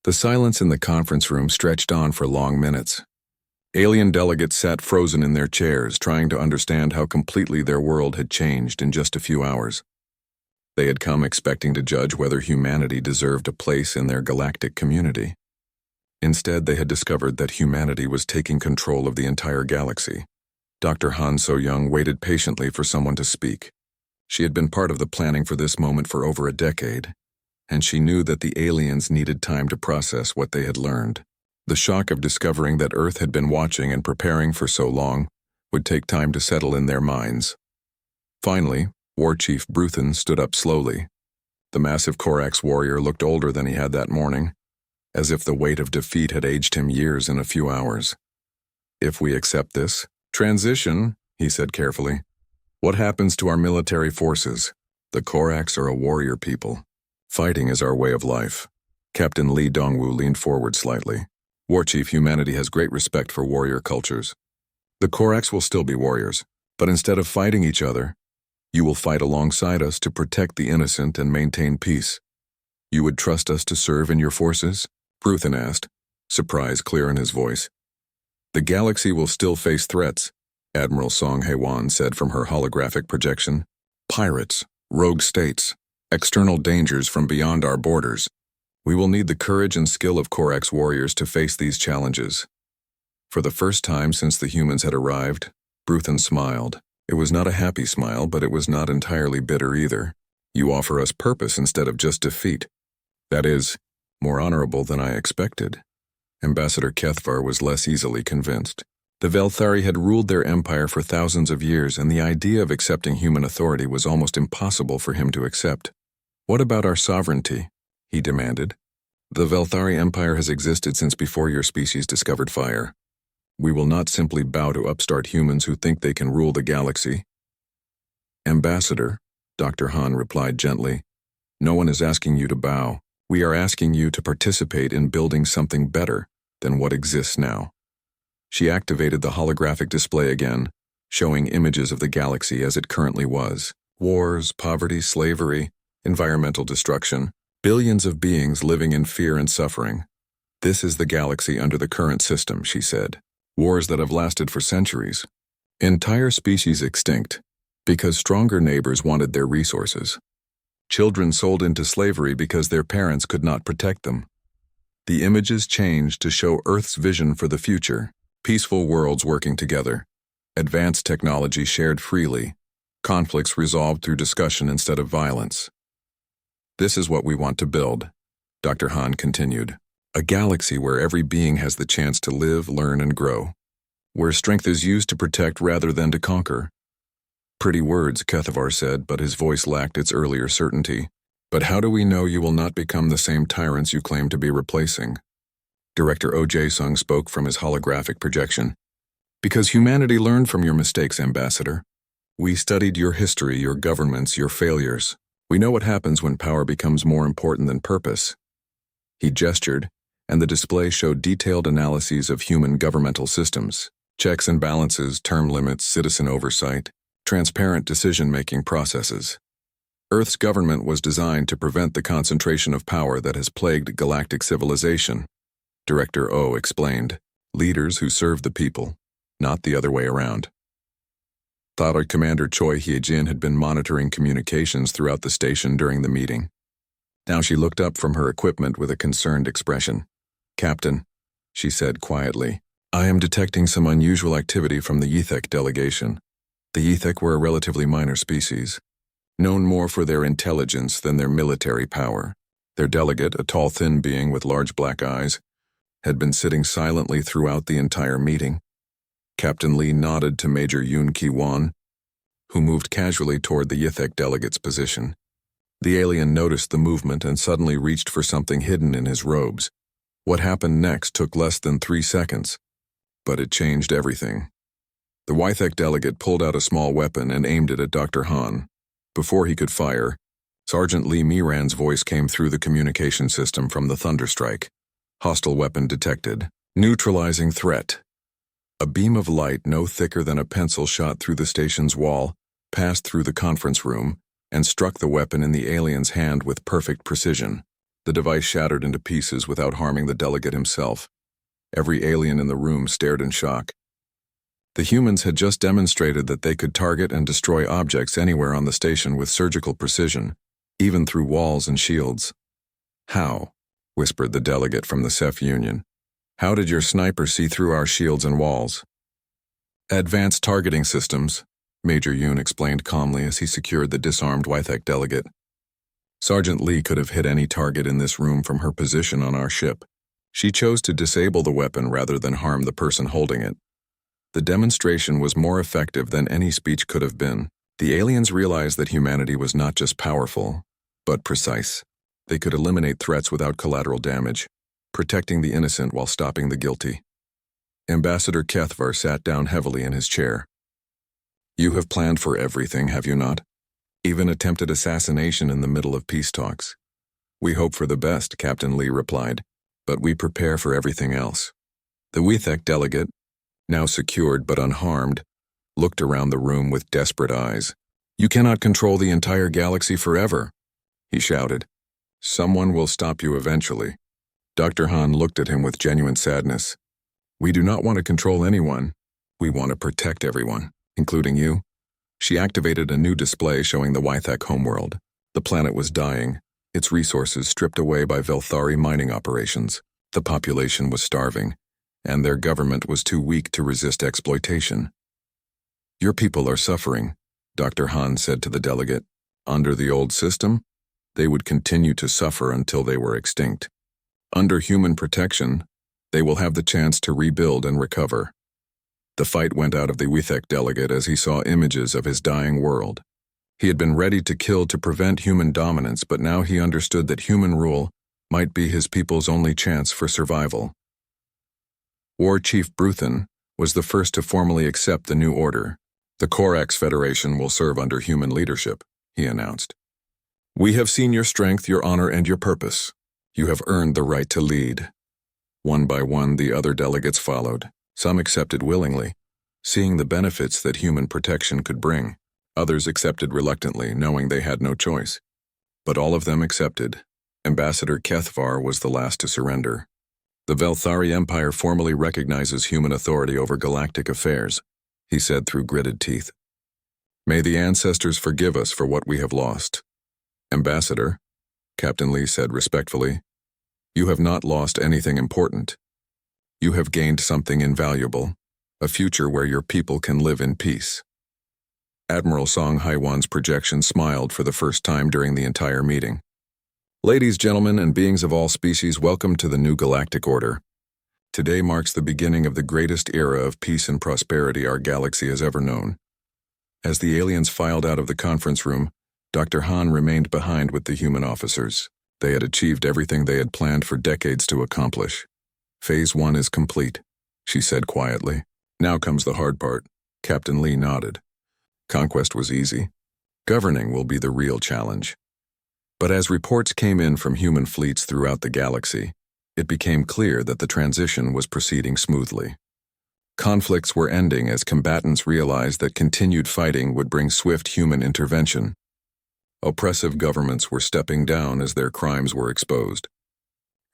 The silence in the conference room stretched on for long minutes. Alien delegates sat frozen in their chairs, trying to understand how completely their world had changed in just a few hours. They had come expecting to judge whether humanity deserved a place in their galactic community. Instead, they had discovered that humanity was taking control of the entire galaxy. Dr. Han So-young waited patiently for someone to speak. She had been part of the planning for this moment for over a decade, and she knew that the aliens needed time to process what they had learned. The shock of discovering that Earth had been watching and preparing for so long would take time to settle in their minds. Finally, War Chief Bruthen stood up slowly. The massive Corax warrior looked older than he had that morning, as if the weight of defeat had aged him years in a few hours. "If we accept this transition," he said carefully, "what happens to our military forces? The Corax are a warrior people. Fighting is our way of life." Captain Lee Dongwu leaned forward slightly. "War Chief, humanity has great respect for warrior cultures. The Corax will still be warriors, but instead of fighting each other, you will fight alongside us to protect the innocent and maintain peace. You would trust us to serve in your forces?" Bruthen asked, surprise clear in his voice. "The galaxy will still face threats," Admiral Song Hae-won said from her holographic projection. "Pirates, rogue states, external dangers from beyond our borders. We will need the courage and skill of Corax warriors to face these challenges." For the first time since the humans had arrived, Bruthen smiled. It was not a happy smile, but it was not entirely bitter either. "You offer us purpose instead of just defeat. That is, more honorable than I expected." Ambassador Kethvar was less easily convinced. The Velthari had ruled their empire for thousands of years, and the idea of accepting human authority was almost impossible for him to accept. "What about our sovereignty?" he demanded. "The Velthari Empire has existed since before your species discovered fire. We will not simply bow to upstart humans who think they can rule the galaxy." "Ambassador," Dr. Han replied gently, "no one is asking you to bow. We are asking you to participate in building something better than what exists now." She activated the holographic display again, showing images of the galaxy as it currently was. Wars, poverty, slavery, environmental destruction, billions of beings living in fear and suffering. "This is the galaxy under the current system," she said. "Wars that have lasted for centuries. Entire species extinct, because stronger neighbors wanted their resources. Children sold into slavery because their parents could not protect them. The images changed to show Earth's vision for the future. Peaceful worlds working together. Advanced technology shared freely. Conflicts resolved through discussion instead of violence. This is what we want to build," Dr. Han continued. "A galaxy where every being has the chance to live, learn, and grow. Where strength is used to protect rather than to conquer." "Pretty words," Kethvar said, but his voice lacked its earlier certainty. "But how do we know you will not become the same tyrants you claim to be replacing?" Director Oh Jae-sung spoke from his holographic projection. "Because humanity learned from your mistakes, Ambassador. We studied your history, your governments, your failures. We know what happens when power becomes more important than purpose." He gestured, and the display showed detailed analyses of human governmental systems, checks and balances, term limits, citizen oversight, transparent decision-making processes. Earth's government was designed to prevent the concentration of power that has plagued galactic civilization. Director Oh explained, "Leaders who serve the people, not the other way around." Thought Commander Choi Hye-jin had been monitoring communications throughout the station during the meeting. Now she looked up from her equipment with a concerned expression. "Captain," she said quietly, "I am detecting some unusual activity from the Yithek delegation." The Yithek were a relatively minor species, known more for their intelligence than their military power. Their delegate, a tall, thin being with large black eyes, had been sitting silently throughout the entire meeting. Captain Lee nodded to Major Yoon Ki-won, who moved casually toward the Yithek delegate's position. The alien noticed the movement and suddenly reached for something hidden in his robes. What happened next took less than 3 seconds, but it changed everything. The Yithek delegate pulled out a small weapon and aimed it at Dr. Han. Before he could fire, Sergeant Lee Miran's voice came through the communication system from the Thunderstrike. "Hostile weapon detected. Neutralizing threat." A beam of light no thicker than a pencil shot through the station's wall, passed through the conference room, and struck the weapon in the alien's hand with perfect precision. The device shattered into pieces without harming the delegate himself. Every alien in the room stared in shock. The humans had just demonstrated that they could target and destroy objects anywhere on the station with surgical precision, even through walls and shields. "How?" whispered the delegate from the Ceph Union. "How did your sniper see through our shields and walls?" "Advanced targeting systems," Major Yoon explained calmly as he secured the disarmed Wythek delegate. "Sergeant Lee could have hit any target in this room from her position on our ship. She chose to disable the weapon rather than harm the person holding it. The demonstration was more effective than any speech could have been. The aliens realized that humanity was not just powerful, but precise. They could eliminate threats without collateral damage, protecting the innocent while stopping the guilty." Ambassador Kethvar sat down heavily in his chair. "You have planned for everything, have you not? Even attempted assassination in the middle of peace talks." "We hope for the best," Captain Lee replied, "but we prepare for everything else." The Wythek delegate, now secured but unharmed, looked around the room with desperate eyes. "You cannot control the entire galaxy forever," he shouted. "Someone will stop you eventually." Dr. Han looked at him with genuine sadness. "We do not want to control anyone. We want to protect everyone, including you." She activated a new display showing the Wythek homeworld. The planet was dying, its resources stripped away by Velthari mining operations. The population was starving, and their government was too weak to resist exploitation. "Your people are suffering," Dr. Han said to the delegate. "Under the old system, they would continue to suffer until they were extinct. Under human protection, they will have the chance to rebuild and recover." The fight went out of the Wythek delegate as he saw images of his dying world. He had been ready to kill to prevent human dominance, but now he understood that human rule might be his people's only chance for survival. War Chief Bruthen was the first to formally accept the new order. "The Corax Federation will serve under human leadership," he announced. "We have seen your strength, your honor, and your purpose. You have earned the right to lead." One by one, the other delegates followed. Some accepted willingly, seeing the benefits that human protection could bring. Others accepted reluctantly, knowing they had no choice. But all of them accepted. Ambassador Kethvar was the last to surrender. "The Velthari Empire formally recognizes human authority over galactic affairs," he said through gritted teeth. "May the ancestors forgive us for what we have lost." "Ambassador," Captain Lee said respectfully, "you have not lost anything important. You have gained something invaluable, a future where your people can live in peace." Admiral Song Haiwan's projection smiled for the first time during the entire meeting. "Ladies, gentlemen, and beings of all species, welcome to the new galactic order. Today marks the beginning of the greatest era of peace and prosperity our galaxy has ever known." As the aliens filed out of the conference room, Dr. Han remained behind with the human officers. They had achieved everything they had planned for decades to accomplish. "Phase 1 is complete," she said quietly. "Now comes the hard part." Captain Lee nodded. "Conquest was easy. Governing will be the real challenge." But as reports came in from human fleets throughout the galaxy, it became clear that the transition was proceeding smoothly. Conflicts were ending as combatants realized that continued fighting would bring swift human intervention. Oppressive governments were stepping down as their crimes were exposed.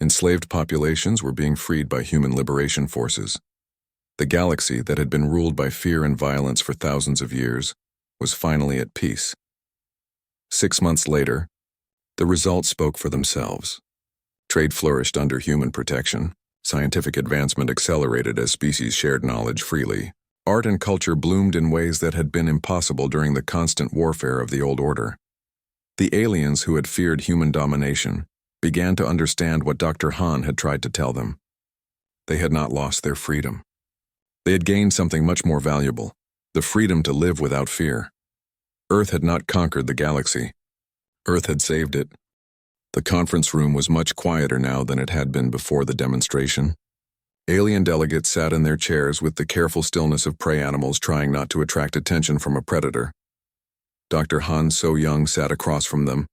Enslaved populations were being freed by human liberation forces. The galaxy that had been ruled by fear and violence for thousands of years was finally at peace. 6 months later, the results spoke for themselves. Trade flourished under human protection. Scientific advancement accelerated as species shared knowledge freely. Art and culture bloomed in ways that had been impossible during the constant warfare of the old order. The aliens who had feared human domination began to understand what Dr. Han had tried to tell them. They had not lost their freedom. They had gained something much more valuable, the freedom to live without fear. Earth had not conquered the galaxy. Earth had saved it. The conference room was much quieter now than it had been before the demonstration. Alien delegates sat in their chairs with the careful stillness of prey animals trying not to attract attention from a predator. Dr. Han So-young sat across from them,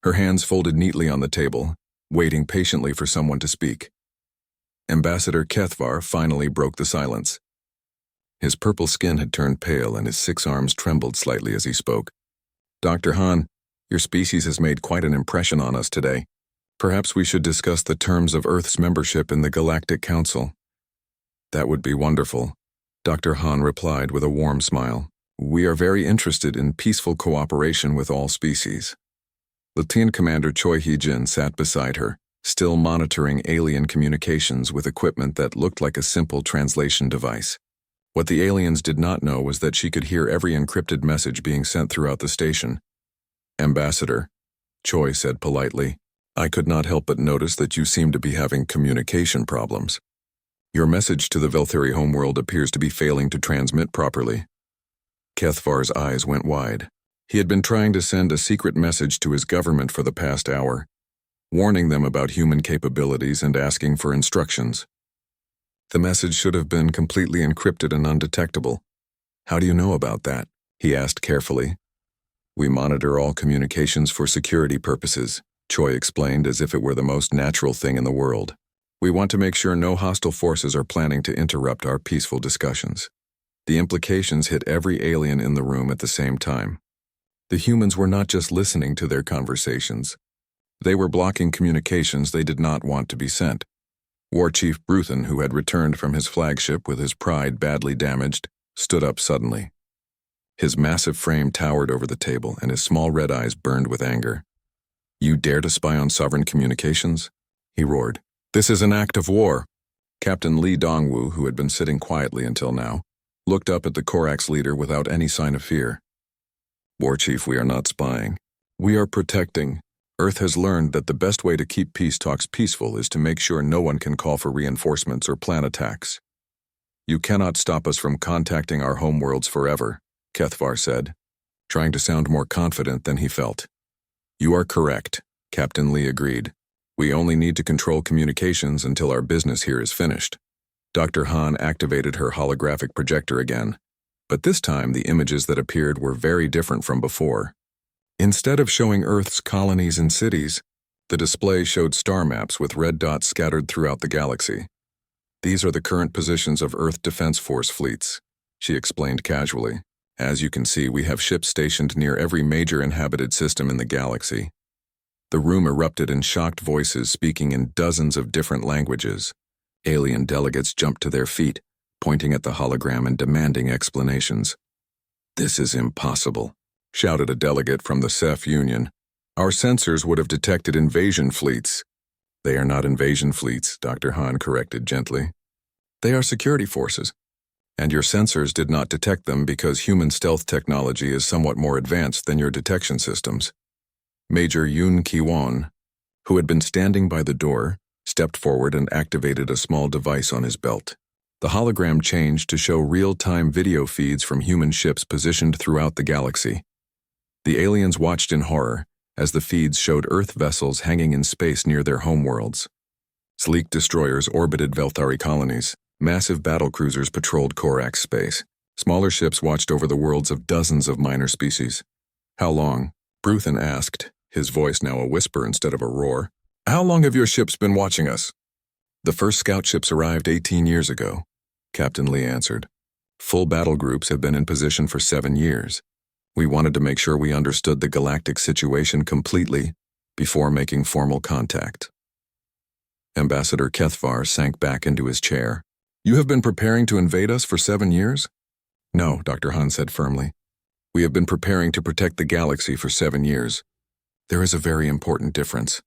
her hands folded neatly on the table, waiting patiently for someone to speak. Ambassador Kethvar finally broke the silence. His purple skin had turned pale and his 6 arms trembled slightly as he spoke. "Dr. Han, your species has made quite an impression on us today. Perhaps we should discuss the terms of Earth's membership in the Galactic Council. That would be wonderful, Dr. Han replied with a warm smile. We are very interested in peaceful cooperation with all species. Lieutenant Commander Choi Hee-jin sat beside her, still monitoring alien communications with equipment that looked like a simple translation device. What the aliens did not know was that she could hear every encrypted message being sent throughout the station. Ambassador, Choi said politely, I could not help but notice that you seem to be having communication problems. Your message to the Velthari homeworld appears to be failing to transmit properly. Kethvar's eyes went wide. He had been trying to send a secret message to his government for the past hour, warning them about human capabilities and asking for instructions. The message should have been completely encrypted and undetectable. How do you know about that? He asked carefully. We monitor all communications for security purposes, Choi explained as if it were the most natural thing in the world. We want to make sure no hostile forces are planning to interrupt our peaceful discussions. The implications hit every alien in the room at the same time. The humans were not just listening to their conversations. They were blocking communications they did not want to be sent. War Chief Bruthen, who had returned from his flagship with his pride badly damaged, stood up suddenly. His massive frame towered over the table, and his small red eyes burned with anger. You dare to spy on sovereign communications? He roared. This is an act of war. Captain Lee Dongwu, who had been sitting quietly until now, looked up at the Korax leader without any sign of fear. War Chief, we are not spying. We are protecting. Earth has learned that the best way to keep peace talks peaceful is to make sure no one can call for reinforcements or plan attacks. You cannot stop us from contacting our homeworlds forever, Kethvar said, trying to sound more confident than he felt. You are correct, Captain Lee agreed. We only need to control communications until our business here is finished. Dr. Han activated her holographic projector again, but this time the images that appeared were very different from before. Instead of showing Earth's colonies and cities, the display showed star maps with red dots scattered throughout the galaxy. These are the current positions of Earth Defense Force fleets, she explained casually. As you can see, we have ships stationed near every major inhabited system in the galaxy. The room erupted in shocked voices speaking in dozens of different languages. Alien delegates jumped to their feet, pointing at the hologram and demanding explanations. This is impossible, shouted a delegate from the Ceph Union. Our sensors would have detected invasion fleets. They are not invasion fleets, Dr. Han corrected gently. They are security forces, and your sensors did not detect them because human stealth technology is somewhat more advanced than your detection systems. Major Yoon Ki-won, who had been standing by the door, stepped forward and activated a small device on his belt. The hologram changed to show real-time video feeds from human ships positioned throughout the galaxy. The aliens watched in horror as the feeds showed Earth vessels hanging in space near their homeworlds. Sleek destroyers orbited Velthari colonies. Massive battlecruisers patrolled Korax space. Smaller ships watched over the worlds of dozens of minor species. How long? Bruthen asked, his voice now a whisper instead of a roar. How long have your ships been watching us? The first scout ships arrived 18 years ago, Captain Lee answered. Full battle groups have been in position for 7 years. We wanted to make sure we understood the galactic situation completely before making formal contact. Ambassador Kethvar sank back into his chair. You have been preparing to invade us for 7 years? No, Dr. Han said firmly. We have been preparing to protect the galaxy for 7 years. There is a very important difference.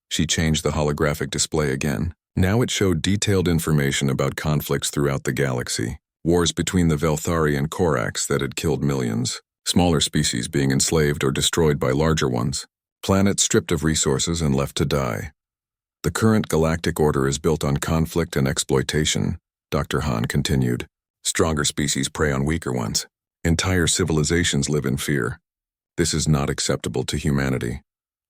She changed the holographic display again. Now it showed detailed information about conflicts throughout the galaxy. Wars between the Velthari and Korax that had killed millions. Smaller species being enslaved or destroyed by larger ones. Planets stripped of resources and left to die. The current galactic order is built on conflict and exploitation, Dr. Han continued. Stronger species prey on weaker ones. Entire civilizations live in fear. This is not acceptable to humanity.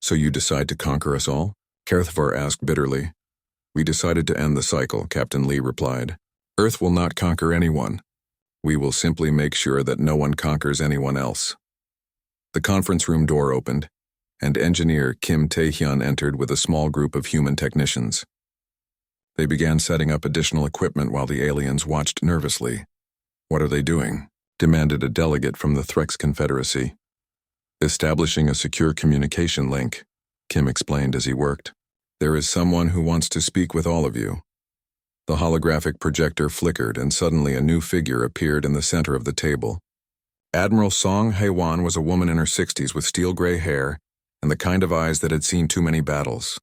So you decide to conquer us all? Kethvar asked bitterly. We decided to end the cycle, Captain Lee replied. Earth will not conquer anyone. We will simply make sure that no one conquers anyone else. The conference room door opened, and engineer Kim Tae-hyun entered with a small group of human technicians. They began setting up additional equipment while the aliens watched nervously. What are they doing? Demanded a delegate from the Threx Confederacy. Establishing a secure communication link, Kim explained as he worked. There is someone who wants to speak with all of you. The holographic projector flickered and suddenly a new figure appeared in the center of the table. Admiral Song Hae-wan was a woman in her 60s with steel gray hair and the kind of eyes that had seen too many battles.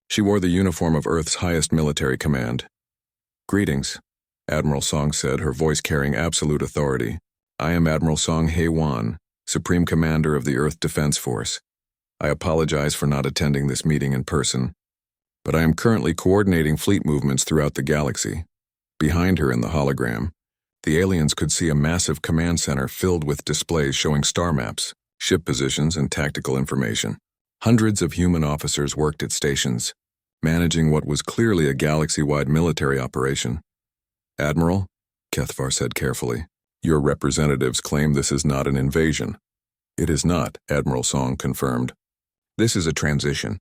She wore the uniform of Earth's highest military command. "Greetings," Admiral Song said, her voice carrying absolute authority. "I am Admiral Song Hae-wan, Supreme Commander of the Earth Defense Force. I apologize for not attending this meeting in person, but I am currently coordinating fleet movements throughout the galaxy." Behind her in the hologram, the aliens could see a massive command center filled with displays showing star maps, ship positions, and tactical information. Hundreds of human officers worked at stations, managing what was clearly a galaxy-wide military operation. "Admiral," Kethvar said carefully, "your representatives claim this is not an invasion." "It is not," Admiral Song confirmed. "This is a transition.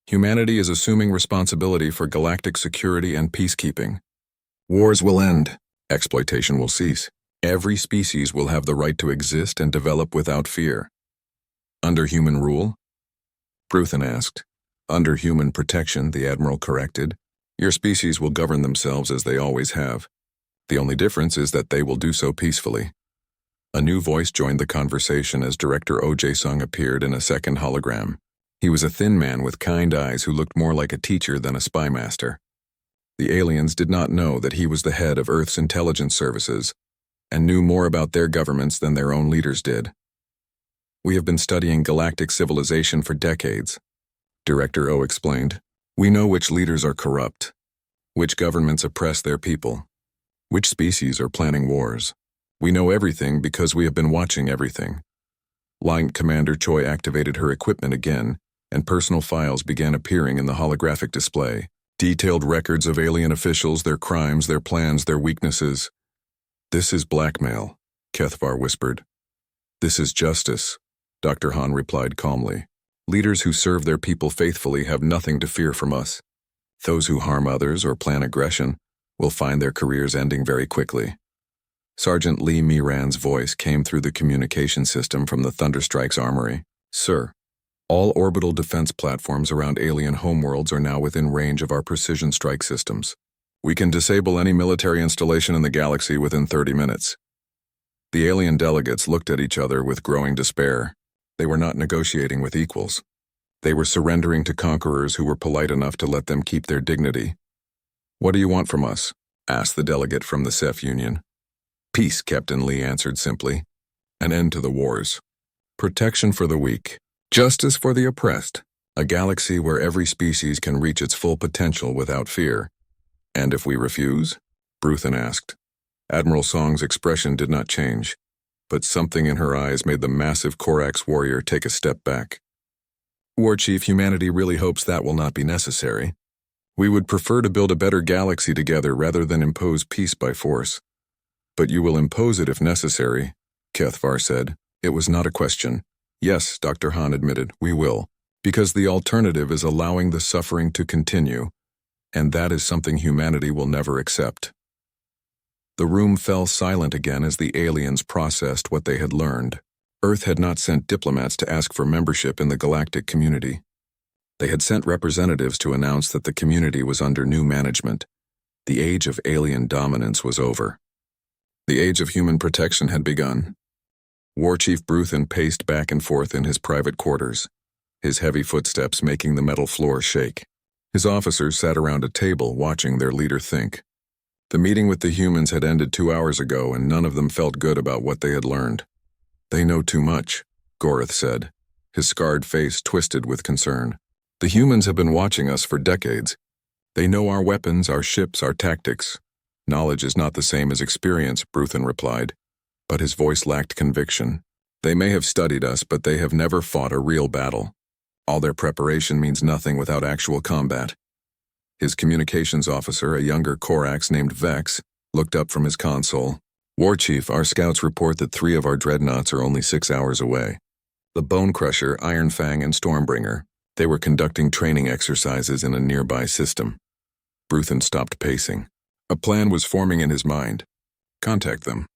Humanity is assuming responsibility for galactic security and peacekeeping. Wars will end. Exploitation will cease. Every species will have the right to exist and develop without fear." "Under human rule?" Bruthen asked. "Under human protection," the Admiral corrected. "Your species will govern themselves as they always have. The only difference is that they will do so peacefully." A new voice joined the conversation as Director O.J. Sung appeared in a second hologram. He was a thin man with kind eyes who looked more like a teacher than a spy master. The aliens did not know that he was the head of Earth's intelligence services and knew more about their governments than their own leaders did. "We have been studying galactic civilization for decades," Director O explained. "We know which leaders are corrupt, which governments oppress their people, which species are planning wars. We know everything because we have been watching everything." Line Commander Choi activated her equipment again, and personal files began appearing in the holographic display. Detailed records of alien officials, their crimes, their plans, their weaknesses. "This is blackmail," Kethvar whispered. "This is justice," Dr. Han replied calmly. "Leaders who serve their people faithfully have nothing to fear from us. Those who harm others or plan aggression will find their careers ending very quickly." Sergeant Lee Miran's voice came through the communication system from the Thunderstrike's armory. "Sir, all orbital defense platforms around alien homeworlds are now within range of our precision strike systems. We can disable any military installation in the galaxy within 30 minutes. The alien delegates looked at each other with growing despair. They were not negotiating with equals. They were surrendering to conquerors who were polite enough to let them keep their dignity. "What do you want from us?" asked the delegate from the Ceph Union. "Peace," Captain Lee answered simply. "An end to the wars. Protection for the weak. Justice for the oppressed. A galaxy where every species can reach its full potential without fear." "And if we refuse?" Bruthen asked. Admiral Song's expression did not change, but something in her eyes made the massive Korax warrior take a step back. "War Chief, humanity really hopes that will not be necessary. We would prefer to build a better galaxy together rather than impose peace by force." "But you will impose it if necessary," Kethvar said. It was not a question. "Yes," Dr. Han admitted, "we will, because the alternative is allowing the suffering to continue, and that is something humanity will never accept." The room fell silent again as the aliens processed what they had learned. Earth had not sent diplomats to ask for membership in the galactic community. They had sent representatives to announce that the community was under new management. The age of alien dominance was over. The age of human protection had begun. War Chief Bruthen paced back and forth in his private quarters, his heavy footsteps making the metal floor shake. His officers sat around a table watching their leader think. The meeting with the humans had ended 2 hours ago, and none of them felt good about what they had learned. "They know too much," Gorith said, his scarred face twisted with concern. "The humans have been watching us for decades. They know our weapons, our ships, our tactics." "Knowledge is not the same as experience," Bruthen replied, but his voice lacked conviction. "They may have studied us, but they have never fought a real battle. All their preparation means nothing without actual combat." His communications officer, a younger Korax named Vex, looked up from his console. "War Chief, our scouts report that 3 of our dreadnoughts are only 6 hours away. The Bone Crusher, Iron Fang, and Stormbringer. They were conducting training exercises in a nearby system." Bruthen stopped pacing. A plan was forming in his mind. "Contact them.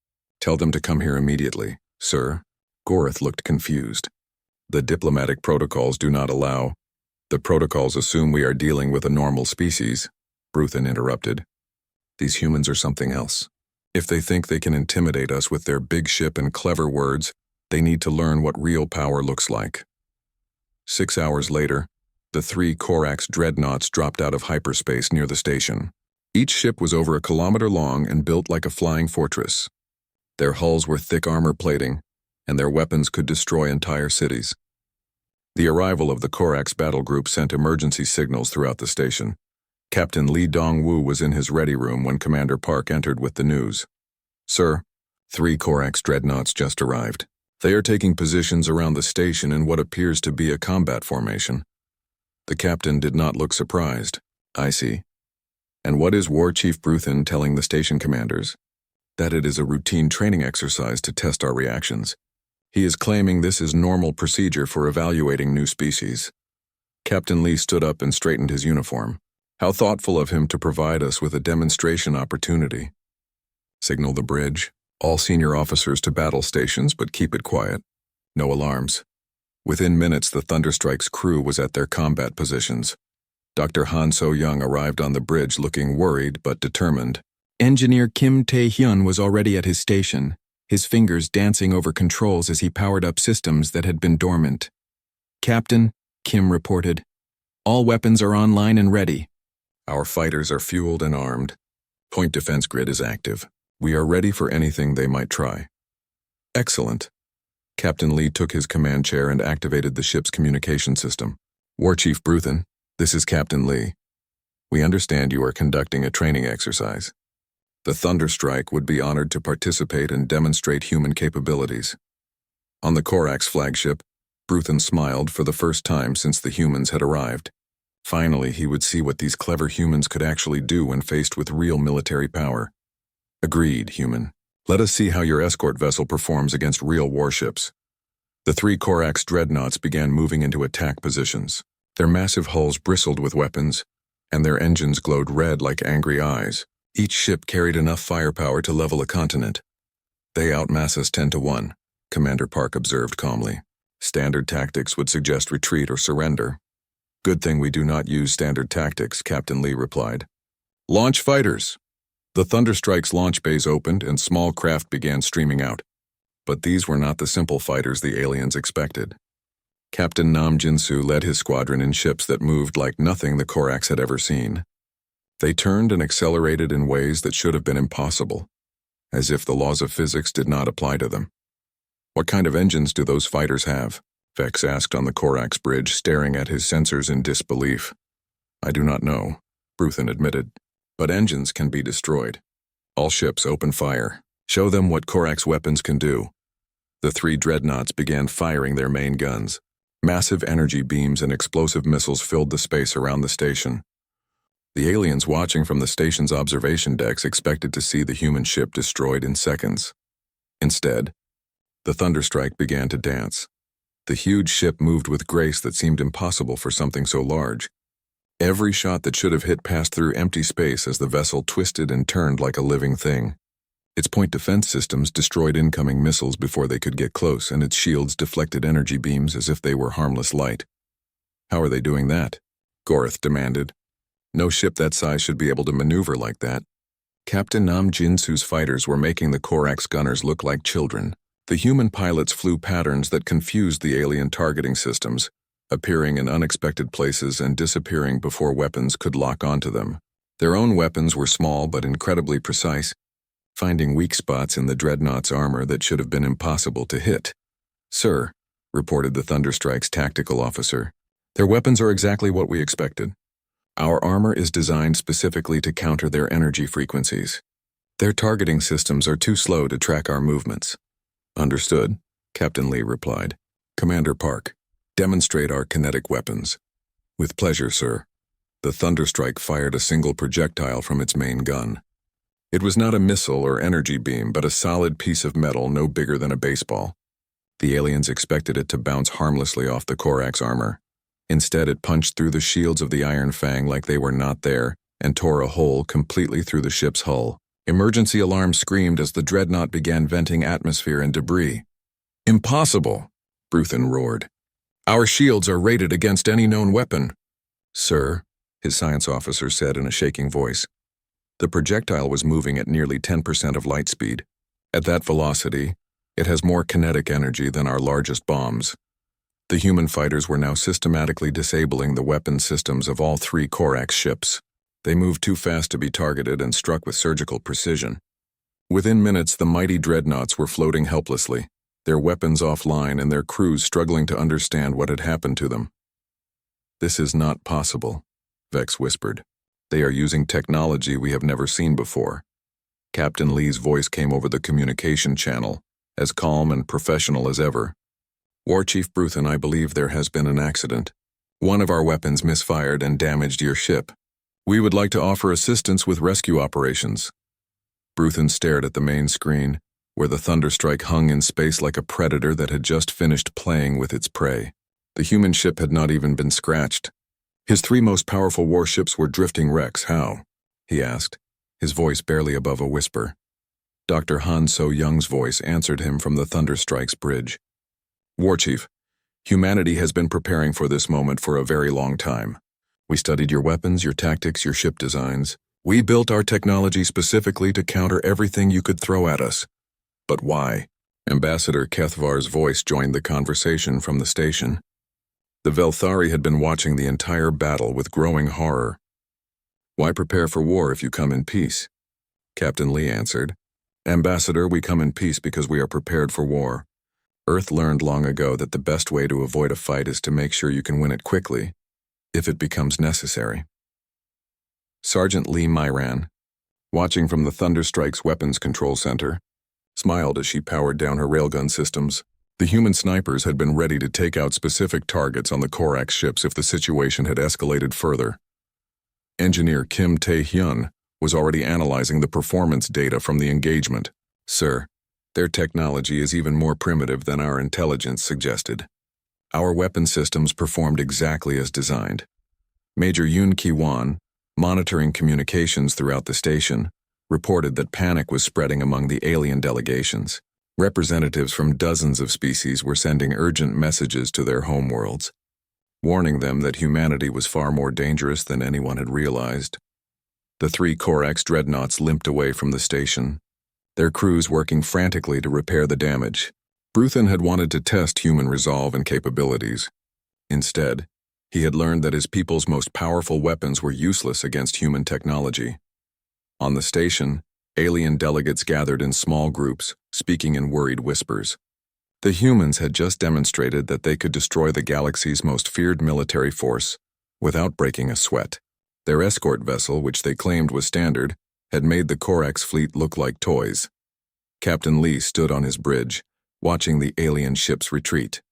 Tell them to come here immediately." "Sir?" Gorith looked confused. "The diplomatic protocols do not allow." The protocols assume we are dealing with a normal species, Bruthen interrupted. These humans are something else. If they think they can intimidate us with their big ship and clever words, they need to learn what real power looks like. 6 hours later, the 3 Corax dreadnoughts dropped out of hyperspace near the station. Each ship was over 1 kilometer long and built like a flying fortress. Their hulls were thick armor plating, and their weapons could destroy entire cities. The arrival of the Corax battle group sent emergency signals throughout the station. Captain Li Dongwu was in his ready room when Commander Park entered with the news. Sir, 3 Corax dreadnoughts just arrived. They are taking positions around the station in what appears to be a combat formation. The captain did not look surprised. I see. And what is War Chief Bruthen telling the station commanders? That it is a routine training exercise to test our reactions. He is claiming this is normal procedure for evaluating new species. Captain Lee stood up and straightened his uniform. How thoughtful of him to provide us with a demonstration opportunity. Signal the bridge. All senior officers to battle stations, but keep it quiet. No alarms. Within minutes, the Thunderstrike's crew was at their combat positions. Dr. Han So-young arrived on the bridge looking worried but determined. Engineer Kim Tae-hyun was already at his station, his fingers dancing over controls as he powered up systems that had been dormant. Captain, Kim reported, all weapons are online and ready. Our fighters are fueled and armed. Point defense grid is active. We are ready for anything they might try. Excellent. Captain Lee took his command chair and activated the ship's communication system. War Chief Bruthen, this is Captain Lee. We understand you are conducting a training exercise. The Thunderstrike would be honored to participate and demonstrate human capabilities. On the Corax flagship, Bruthen smiled for the first time since the humans had arrived. Finally, he would see what these clever humans could actually do when faced with real military power. Agreed, human. Let us see how your escort vessel performs against real warships. The 3 Corax dreadnoughts began moving into attack positions. Their massive hulls bristled with weapons, and their engines glowed red like angry eyes. Each ship carried enough firepower to level a continent. They outmass us 10-1, Commander Park observed calmly. Standard tactics would suggest retreat or surrender. Good thing we do not use standard tactics, Captain Lee replied. Launch fighters! The Thunderstrike's launch bays opened and small craft began streaming out. But these were not the simple fighters the aliens expected. Captain Nam Jinsu led his squadron in ships that moved like nothing the Corax had ever seen. They turned and accelerated in ways that should have been impossible, as if the laws of physics did not apply to them. What kind of engines do those fighters have? Vex asked on the Corax bridge, staring at his sensors in disbelief. I do not know, Bruthen admitted. But engines can be destroyed. All ships open fire. Show them what Corax weapons can do. The 3 dreadnoughts began firing their main guns. Massive energy beams and explosive missiles filled the space around the station. The aliens watching from the station's observation decks expected to see the human ship destroyed in seconds. Instead, the Thunderstrike began to dance. The huge ship moved with grace that seemed impossible for something so large. Every shot that should have hit passed through empty space as the vessel twisted and turned like a living thing. Its point defense systems destroyed incoming missiles before they could get close, and its shields deflected energy beams as if they were harmless light. How are they doing that? Gorth demanded. No ship that size should be able to maneuver like that. Captain Nam Jinsu's fighters were making the Corax gunners look like children. The human pilots flew patterns that confused the alien targeting systems, appearing in unexpected places and disappearing before weapons could lock onto them. Their own weapons were small but incredibly precise, finding weak spots in the dreadnought's armor that should have been impossible to hit. Sir, reported the Thunderstrike's tactical officer, their weapons are exactly what we expected. Our armor is designed specifically to counter their energy frequencies. Their targeting systems are too slow to track our movements. Understood, Captain Lee replied. Commander Park, demonstrate our kinetic weapons. With pleasure, sir. The Thunderstrike fired a single projectile from its main gun. It was not a missile or energy beam, but a solid piece of metal no bigger than a baseball. The aliens expected it to bounce harmlessly off the Corax armor. Instead, it punched through the shields of the Iron Fang like they were not there and tore a hole completely through the ship's hull. Emergency alarms screamed as the dreadnought began venting atmosphere and debris. Impossible, Bruthen roared. Our shields are rated against any known weapon. Sir, his science officer said in a shaking voice. The projectile was moving at nearly 10% of light speed. At that velocity, it has more kinetic energy than our largest bombs. The human fighters were now systematically disabling the weapon systems of all 3 Corax ships. They moved too fast to be targeted and struck with surgical precision. Within minutes, the mighty dreadnoughts were floating helplessly, their weapons offline and their crews struggling to understand what had happened to them. This is not possible, Vex whispered. They are using technology we have never seen before. Captain Lee's voice came over the communication channel, as calm and professional as ever. War Chief Bruthen, I believe there has been an accident. One of our weapons misfired and damaged your ship. We would like to offer assistance with rescue operations. Bruthen stared at the main screen, where the Thunderstrike hung in space like a predator that had just finished playing with its prey. The human ship had not even been scratched. His 3 most powerful warships were drifting wrecks. How? He asked, his voice barely above a whisper. Dr. Han So-young's voice answered him from the Thunderstrike's bridge. War Chief, humanity has been preparing for this moment for a very long time. We studied your weapons, your tactics, your ship designs. We built our technology specifically to counter everything you could throw at us. But why? Ambassador Kethvar's voice joined the conversation from the station. The Velthari had been watching the entire battle with growing horror. Why prepare for war if you come in peace? Captain Lee answered. Ambassador, we come in peace because we are prepared for war. Earth learned long ago that the best way to avoid a fight is to make sure you can win it quickly, if it becomes necessary. Sergeant Lee Myran, watching from the Thunderstrike's weapons control center, smiled as she powered down her railgun systems. The human snipers had been ready to take out specific targets on the Corax ships if the situation had escalated further. Engineer Kim Tae-hyun was already analyzing the performance data from the engagement. Sir, their technology is even more primitive than our intelligence suggested. Our weapon systems performed exactly as designed. Major Yoon Ki-won, monitoring communications throughout the station, reported that panic was spreading among the alien delegations. Representatives from dozens of species were sending urgent messages to their homeworlds, warning them that humanity was far more dangerous than anyone had realized. The 3 Corax dreadnoughts limped away from the station, their crews working frantically to repair the damage. Bruthen had wanted to test human resolve and capabilities. Instead, he had learned that his people's most powerful weapons were useless against human technology. On the station, alien delegates gathered in small groups, speaking in worried whispers. The humans had just demonstrated that they could destroy the galaxy's most feared military force without breaking a sweat. Their escort vessel, which they claimed was standard, had made the Corax fleet look like toys. Captain Lee stood on his bridge, watching the alien ships retreat.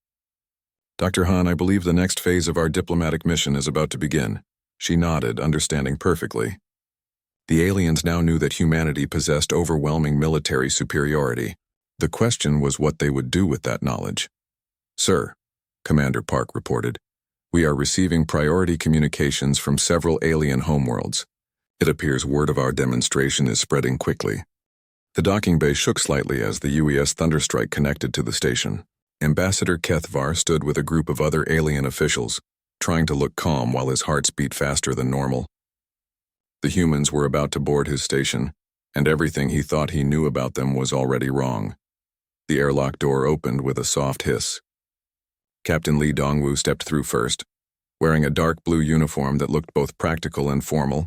Dr. Han, I believe the next phase of our diplomatic mission is about to begin. She nodded, understanding perfectly. The aliens now knew that humanity possessed overwhelming military superiority. The question was what they would do with that knowledge. Sir, Commander Park reported, we are receiving priority communications from several alien homeworlds. It appears word of our demonstration is spreading quickly. The docking bay shook slightly as the UES Thunderstrike connected to the station. Ambassador Kethvar stood with a group of other alien officials, trying to look calm while his hearts beat faster than normal. The humans were about to board his station, and everything he thought he knew about them was already wrong. The airlock door opened with a soft hiss. Captain Lee Dongwoo stepped through first, wearing a dark blue uniform that looked both practical and formal.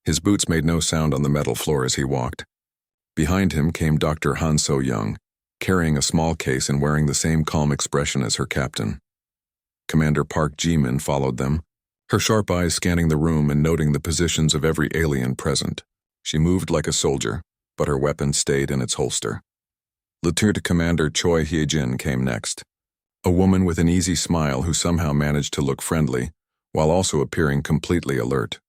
His boots made no sound on the metal floor as he walked. Behind him came Dr. Han So-young, carrying a small case and wearing the same calm expression as her captain. Commander Park Ji-min followed them, her sharp eyes scanning the room and noting the positions of every alien present. She moved like a soldier, but her weapon stayed in its holster. Lieutenant Commander Choi Hye-jin came next, a woman with an easy smile who somehow managed to look friendly, while also appearing completely alert.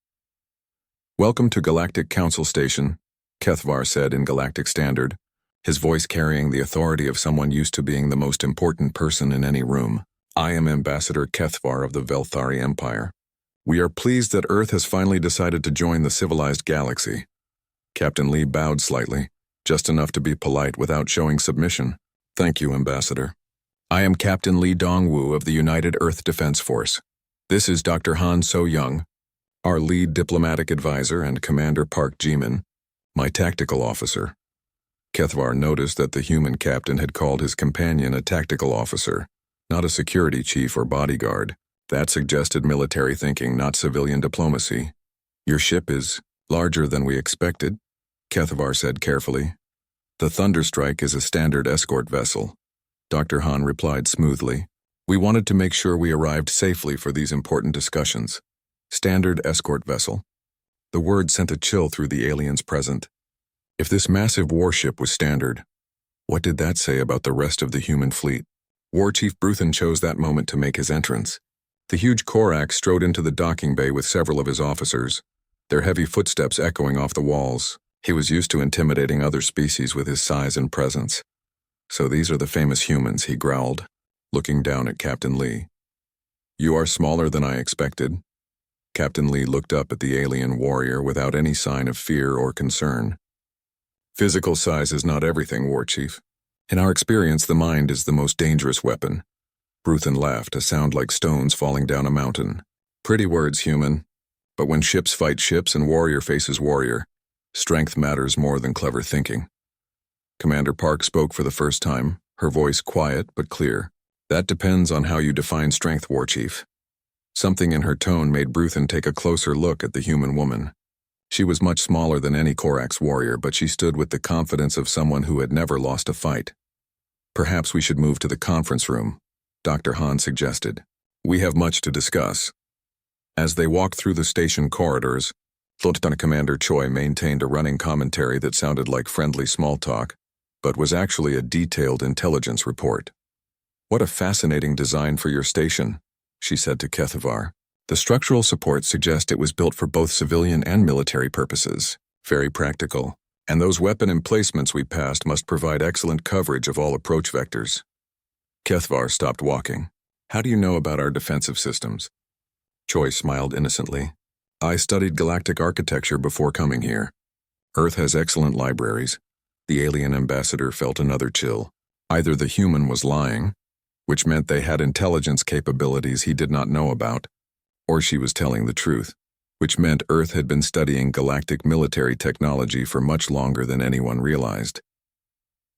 Welcome to Galactic Council Station, Kethvar said in Galactic Standard, his voice carrying the authority of someone used to being the most important person in any room. I am Ambassador Kethvar of the Velthari Empire. We are pleased that Earth has finally decided to join the civilized galaxy. Captain Lee bowed slightly, just enough to be polite without showing submission. Thank you, Ambassador. I am Captain Lee Dongwoo of the United Earth Defense Force. This is Dr. Han So-young, our lead diplomatic advisor, and Commander Park Jimin, my tactical officer. Kethvar noticed that the human captain had called his companion a tactical officer, not a security chief or bodyguard. That suggested military thinking, not civilian diplomacy. Your ship is larger than we expected, Kethvar said carefully. The Thunderstrike is a standard escort vessel, Dr. Han replied smoothly. We wanted to make sure we arrived safely for these important discussions. Standard escort vessel. The word sent a chill through the aliens present. If this massive warship was standard, what did that say about the rest of the human fleet? War Chief Bruthen chose that moment to make his entrance. The huge Korak strode into the docking bay with several of his officers, their heavy footsteps echoing off the walls. He was used to intimidating other species with his size and presence. So these are the famous humans, he growled, looking down at Captain Lee. You are smaller than I expected. Captain Lee looked up at the alien warrior without any sign of fear or concern. Physical size is not everything, War Chief. In our experience, the mind is the most dangerous weapon. Bruthen laughed, a sound like stones falling down a mountain. Pretty words, human. But when ships fight ships and warrior faces warrior, strength matters more than clever thinking. Commander Park spoke for the first time, her voice quiet but clear. That depends on how you define strength, War Chief. Something in her tone made Bruthen take a closer look at the human woman. She was much smaller than any Korax warrior, but she stood with the confidence of someone who had never lost a fight. Perhaps we should move to the conference room, Dr. Han suggested. We have much to discuss. As they walked through the station corridors, Lieutenant Commander Choi maintained a running commentary that sounded like friendly small talk, but was actually a detailed intelligence report. What a fascinating design for your station, she said to Kethvar. The structural supports suggest it was built for both civilian and military purposes. Very practical. And those weapon emplacements we passed must provide excellent coverage of all approach vectors. Kethvar stopped walking. How do you know about our defensive systems? Choi smiled innocently. I studied galactic architecture before coming here. Earth has excellent libraries. The alien ambassador felt another chill. Either the human was lying, which meant they had intelligence capabilities he did not know about, or she was telling the truth, which meant Earth had been studying galactic military technology for much longer than anyone realized.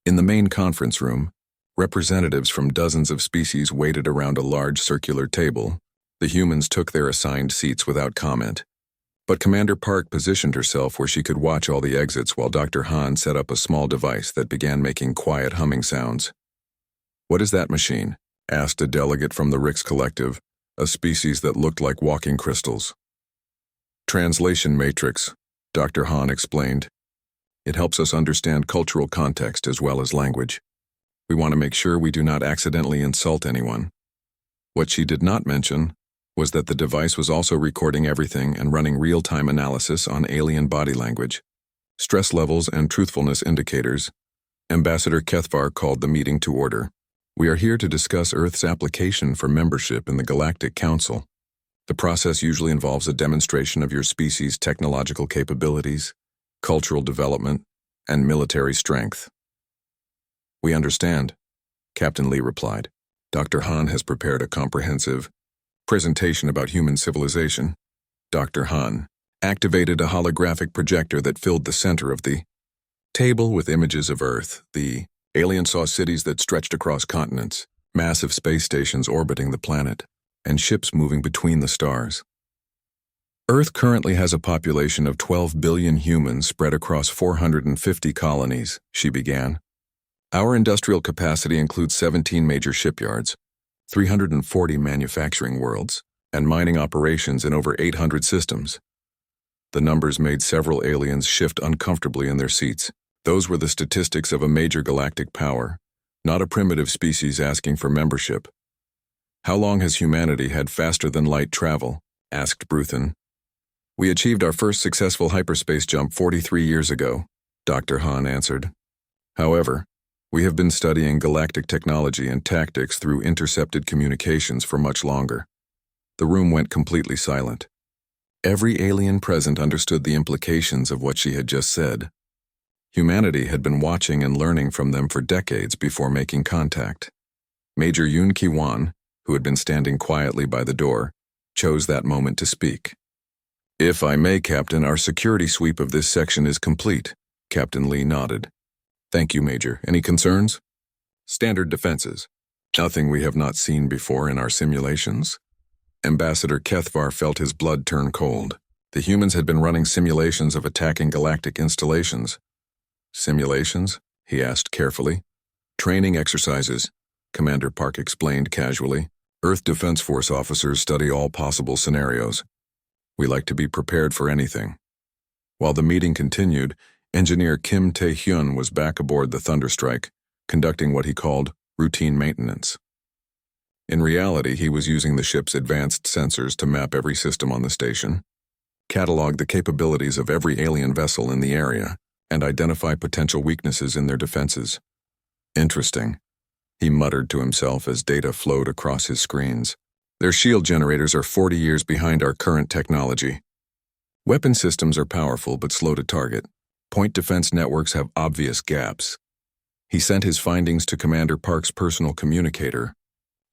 In the main conference room, representatives from dozens of species waited around a large circular table. The humans took their assigned seats without comment. But Commander Park positioned herself where she could watch all the exits while Dr. Han set up a small device that began making quiet humming sounds. What is that machine? Asked a delegate from the Rix Collective, a species that looked like walking crystals. Translation matrix, Dr. Han explained. It helps us understand cultural context as well as language. We want to make sure we do not accidentally insult anyone. What she did not mention was that the device was also recording everything and running real-time analysis on alien body language, stress levels, and truthfulness indicators. Ambassador Kethvar called the meeting to order. We are here to discuss Earth's application for membership in the Galactic Council. The process usually involves a demonstration of your species' technological capabilities, cultural development, and military strength. We understand, Captain Lee replied. Dr. Han has prepared a comprehensive presentation about human civilization. Dr. Han activated a holographic projector that filled the center of the table with images of Earth. The alien saw cities that stretched across continents, massive space stations orbiting the planet, and ships moving between the stars. Earth currently has a population of 12 billion humans spread across 450 colonies, she began. Our industrial capacity includes 17 major shipyards, 340 manufacturing worlds, and mining operations in over 800 systems. The numbers made several aliens shift uncomfortably in their seats. Those were the statistics of a major galactic power, not a primitive species asking for membership. How long has humanity had faster-than-light travel? Asked Bruthen. We achieved our first successful hyperspace jump 43 years ago, Dr. Han answered. However, we have been studying galactic technology and tactics through intercepted communications for much longer. The room went completely silent. Every alien present understood the implications of what she had just said. Humanity had been watching and learning from them for decades before making contact. Major Yoon Ki-wan, who had been standing quietly by the door, chose that moment to speak. "If I may, Captain, our security sweep of this section is complete." Captain Lee nodded. "Thank you, Major. Any concerns?" "Standard defenses. Nothing we have not seen before in our simulations." Ambassador Kethvar felt his blood turn cold. The humans had been running simulations of attacking galactic installations. "Simulations?" he asked carefully. "Training exercises," Commander Park explained casually. "Earth Defense Force officers study all possible scenarios. We like to be prepared for anything." While the meeting continued, Engineer Kim Tae-hyun was back aboard the Thunderstrike, conducting what he called routine maintenance. In reality, he was using the ship's advanced sensors to map every system on the station, catalog the capabilities of every alien vessel in the area, and identify potential weaknesses in their defenses. "Interesting," he muttered to himself as data flowed across his screens. "Their shield generators are 40 years behind our current technology. Weapon systems are powerful but slow to target. Point defense networks have obvious gaps." He sent his findings to Commander Park's personal communicator,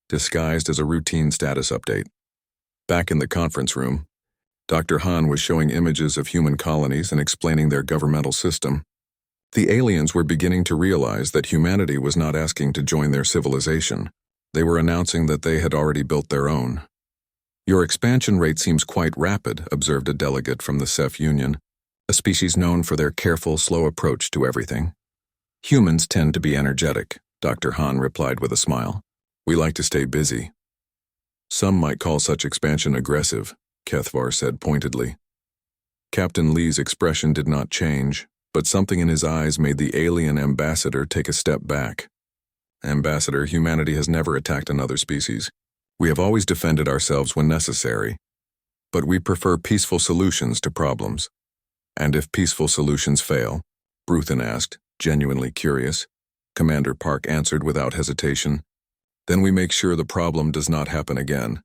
disguised as a routine status update. Back in the conference room, Dr. Han was showing images of human colonies and explaining their governmental system. The aliens were beginning to realize that humanity was not asking to join their civilization. They were announcing that they had already built their own. "Your expansion rate seems quite rapid," observed a delegate from the Ceph Union, a species known for their careful, slow approach to everything. "Humans tend to be energetic," Dr. Han replied with a smile. "We like to stay busy." "Some might call such expansion aggressive," Kethvar said pointedly. Captain Lee's expression did not change, but something in his eyes made the alien ambassador take a step back. "Ambassador, humanity has never attacked another species. We have always defended ourselves when necessary. But we prefer peaceful solutions to problems." "And if peaceful solutions fail?" Bruthen asked, genuinely curious. Commander Park answered without hesitation. "Then we make sure the problem does not happen again."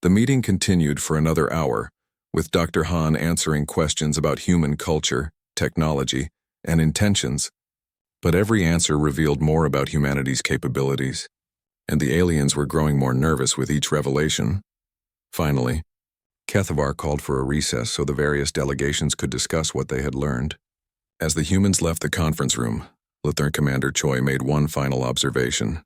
The meeting continued for another hour, with Dr. Han answering questions about human culture, technology, and intentions. But every answer revealed more about humanity's capabilities, and the aliens were growing more nervous with each revelation. Finally, Kethvar called for a recess so the various delegations could discuss what they had learned. As the humans left the conference room, Lieutenant Commander Choi made one final observation.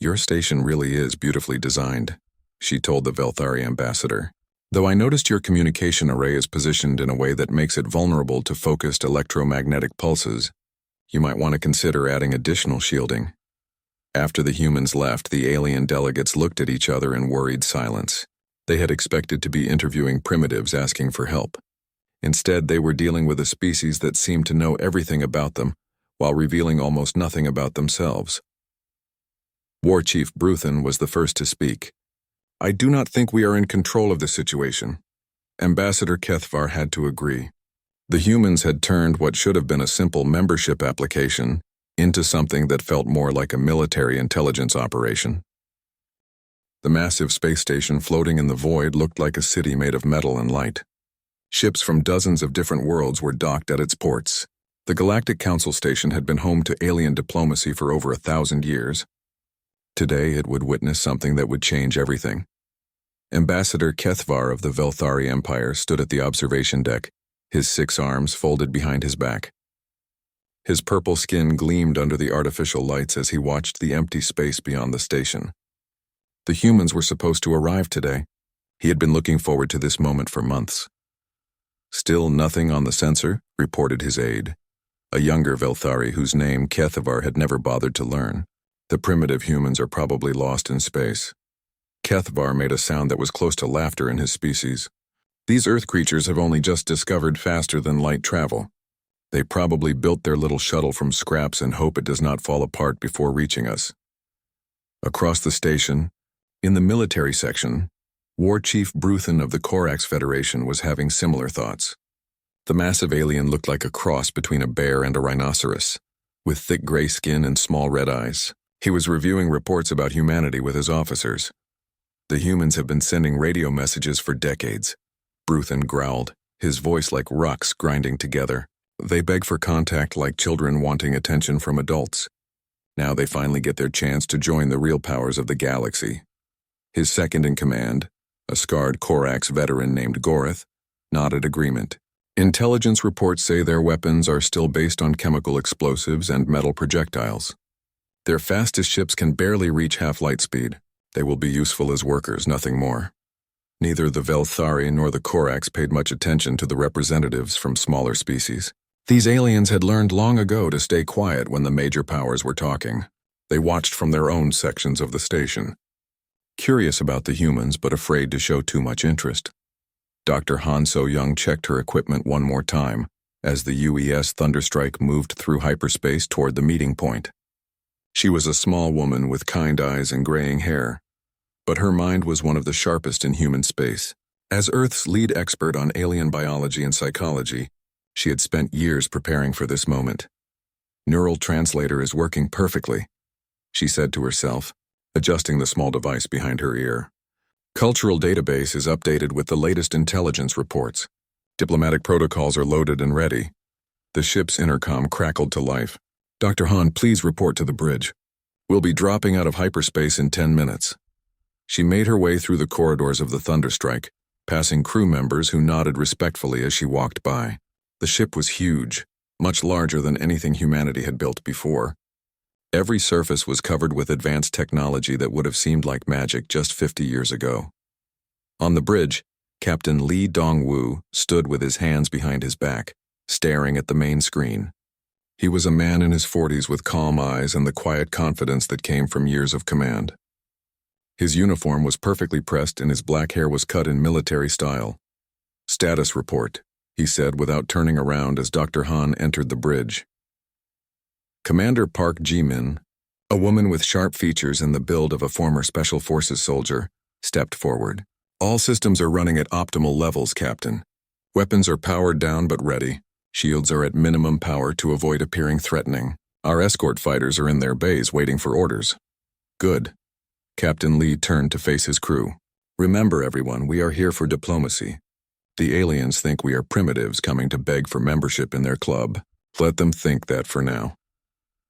"Your station really is beautifully designed," she told the Velthari ambassador. "Though I noticed your communication array is positioned in a way that makes it vulnerable to focused electromagnetic pulses. You might want to consider adding additional shielding." After the humans left, the alien delegates looked at each other in worried silence. They had expected to be interviewing primitives asking for help. Instead, they were dealing with a species that seemed to know everything about them, while revealing almost nothing about themselves. War Chief Bruthen was the first to speak. "I do not think we are in control of the situation." Ambassador Kethvar had to agree. The humans had turned what should have been a simple membership application into something that felt more like a military intelligence operation. The massive space station floating in the void looked like a city made of metal and light. Ships from dozens of different worlds were docked at its ports. The Galactic Council Station had been home to alien diplomacy for over 1,000 years. Today it would witness something that would change everything. Ambassador Kethvar of the Velthari Empire stood at the observation deck, his 6 arms folded behind his back. His purple skin gleamed under the artificial lights as he watched the empty space beyond the station. The humans were supposed to arrive today. He had been looking forward to this moment for months. "Still nothing on the sensor," reported his aide, a younger Velthari whose name Kethvar had never bothered to learn. "The primitive humans are probably lost in space." Kethvar made a sound that was close to laughter in his species. "These Earth creatures have only just discovered faster-than-light travel. They probably built their little shuttle from scraps and hope it does not fall apart before reaching us." Across the station, in the military section, War Chief Bruthen of the Korax Federation was having similar thoughts. The massive alien looked like a cross between a bear and a rhinoceros, with thick gray skin and small red eyes. He was reviewing reports about humanity with his officers. "The humans have been sending radio messages for decades," Bruthen growled, his voice like rocks grinding together. "They beg for contact like children wanting attention from adults. Now they finally get their chance to join the real powers of the galaxy." His second-in-command, A scarred Korax veteran named Gorith nodded agreement. Intelligence reports say their weapons are still based on chemical explosives and metal projectiles. Their fastest ships can barely reach half-light speed. They will be useful as workers, nothing more. Neither the Velthari nor the Korax paid much attention to the representatives from smaller species. These aliens had learned long ago to stay quiet when the major powers were talking. They watched from their own sections of the station. Curious about the humans, but afraid to show too much interest. Dr. Han So-young checked her equipment one more time as the UES Thunderstrike moved through hyperspace toward the meeting point. She was a small woman with kind eyes and graying hair, but her mind was one of the sharpest in human space. As Earth's lead expert on alien biology and psychology, she had spent years preparing for this moment. Neural translator is working perfectly, she said to herself, adjusting the small device behind her ear. Cultural database is updated with the latest intelligence reports. Diplomatic protocols are loaded and ready. The ship's intercom crackled to life. Dr. Han, please report to the bridge. We'll be dropping out of hyperspace in 10 minutes. She made her way through the corridors of the Thunderstrike, passing crew members who nodded respectfully as she walked by. The ship was huge, much larger than anything humanity had built before. Every surface was covered with advanced technology that would have seemed like magic just 50 years ago. On the bridge, Captain Lee Dong-woo stood with his hands behind his back, staring at the main screen. He was a man in his 40s with calm eyes and the quiet confidence that came from years of command. His uniform was perfectly pressed and his black hair was cut in military style. "Status report," he said without turning around as Dr. Han entered the bridge. Commander Park Ji-min, a woman with sharp features and the build of a former Special Forces soldier, stepped forward. "All systems are running at optimal levels, Captain. Weapons are powered down but ready. Shields are at minimum power to avoid appearing threatening. Our escort fighters are in their bays waiting for orders." "Good." Captain Lee turned to face his crew. "Remember, everyone, we are here for diplomacy. The aliens think we are primitives coming to beg for membership in their club. Let them think that for now."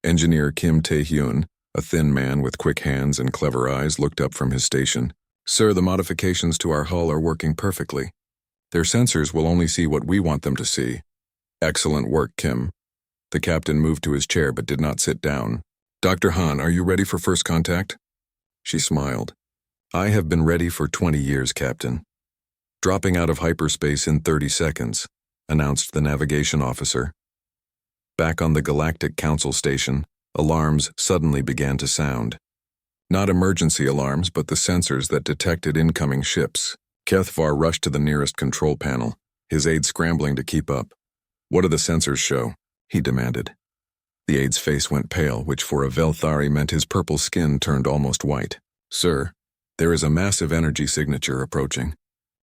Engineer Kim Tae-hyun, a thin man with quick hands and clever eyes, looked up from his station. "Sir, the modifications to our hull are working perfectly. Their sensors will only see what we want them to see." "Excellent work, Kim." The captain moved to his chair but did not sit down. "Dr. Han, are you ready for first contact?" She smiled. "I have been ready for 20 years, Captain." "Dropping out of hyperspace in 30 seconds, announced the navigation officer. Back on the Galactic Council station, alarms suddenly began to sound. Not emergency alarms, but the sensors that detected incoming ships. Kethvar rushed to the nearest control panel, his aide scrambling to keep up. "What do the sensors show?" he demanded. The aide's face went pale, which for a Velthari meant his purple skin turned almost white. "Sir, there is a massive energy signature approaching.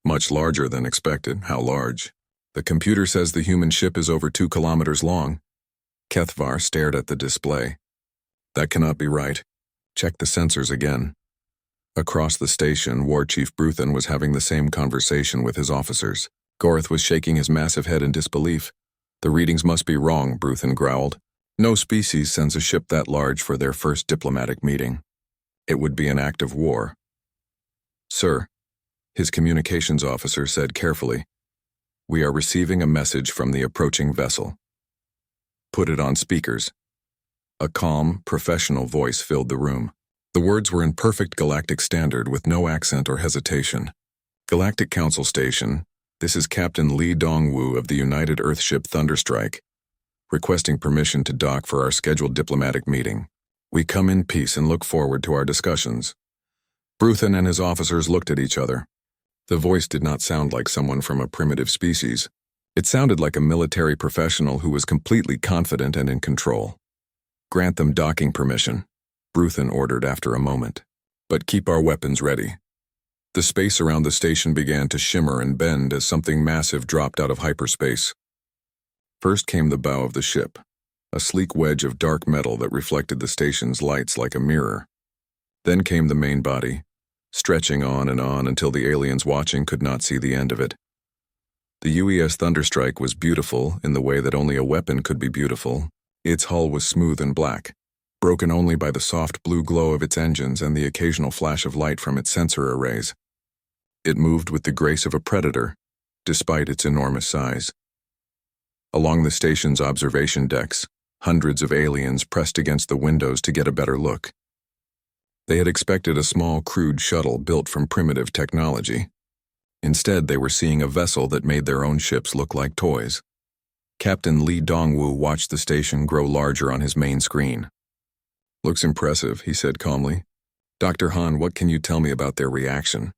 Much larger than expected. How large?" "The computer says the human ship is over 2 kilometers long." Kethvar stared at the display. "That cannot be right. Check the sensors again." Across the station, War Chief Bruthen was having the same conversation with his officers. Gorith was shaking his massive head in disbelief. "The readings must be wrong," Bruthen growled. "No species sends a ship that large for their first diplomatic meeting. It would be an act of war." "Sir," his communications officer said carefully, "we are receiving a message from the approaching vessel." "Put it on speakers." A calm, professional voice filled the room. The words were in perfect galactic standard with no accent or hesitation. "Galactic Council Station, this is Captain Lee Dong-woo of the United Earthship Thunderstrike, requesting permission to dock for our scheduled diplomatic meeting. We come in peace and look forward to our discussions." Bruthen and his officers looked at each other. The voice did not sound like someone from a primitive species. It sounded like a military professional who was completely confident and in control. "Grant them docking permission," Bruthen ordered after a moment. "But keep our weapons ready." The space around the station began to shimmer and bend as something massive dropped out of hyperspace. First came the bow of the ship, a sleek wedge of dark metal that reflected the station's lights like a mirror. Then came the main body, stretching on until the aliens watching could not see the end of it. The UES Thunderstrike was beautiful in the way that only a weapon could be beautiful. Its hull was smooth and black, broken only by the soft blue glow of its engines and the occasional flash of light from its sensor arrays. It moved with the grace of a predator, despite its enormous size. Along the station's observation decks, hundreds of aliens pressed against the windows to get a better look. They had expected a small, crude shuttle built from primitive technology. Instead, they were seeing a vessel that made their own ships look like toys. Captain Lee Dongwu watched the station grow larger on his main screen. "Looks impressive," he said calmly. "Dr. Han, what can you tell me about their reaction?"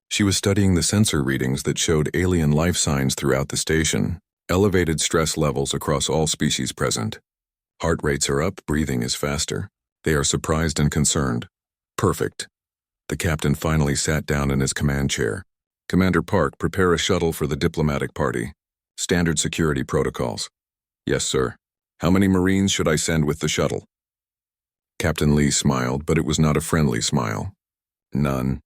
She was studying the sensor readings that showed alien life signs throughout the station, elevated stress levels across all species present. Heart rates are up, breathing is faster. They are surprised and concerned. Perfect. The captain finally sat down in his command chair. "Commander Park, prepare a shuttle for the diplomatic party. Standard security protocols." "Yes, sir. How many Marines should I send with the shuttle?" Captain Lee smiled, but it was not a friendly smile. "None.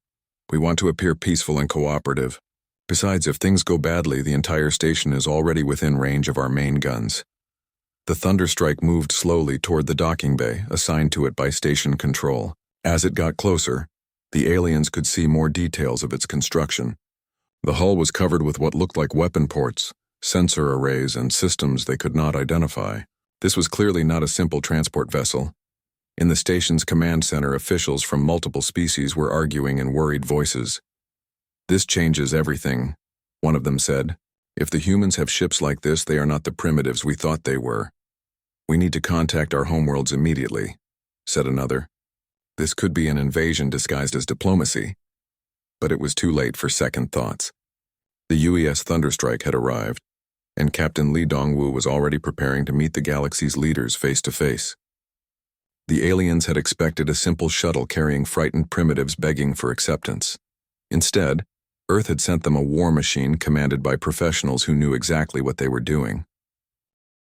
We want to appear peaceful and cooperative. Besides, if things go badly, the entire station is already within range of our main guns." The Thunderstrike moved slowly toward the docking bay, assigned to it by station control. As it got closer, the aliens could see more details of its construction. The hull was covered with what looked like weapon ports, sensor arrays, and systems they could not identify. This was clearly not a simple transport vessel. In the station's command center, officials from multiple species were arguing in worried voices. "This changes everything," one of them said. "If the humans have ships like this, they are not the primitives we thought they were." "We need to contact our homeworlds immediately," said another. This could be an invasion disguised as diplomacy. But it was too late for second thoughts. The UES Thunderstrike had arrived, and Captain Lee Dongwu was already preparing to meet the galaxy's leaders face to face. The aliens had expected a simple shuttle carrying frightened primitives begging for acceptance. Instead, Earth had sent them a war machine commanded by professionals who knew exactly what they were doing.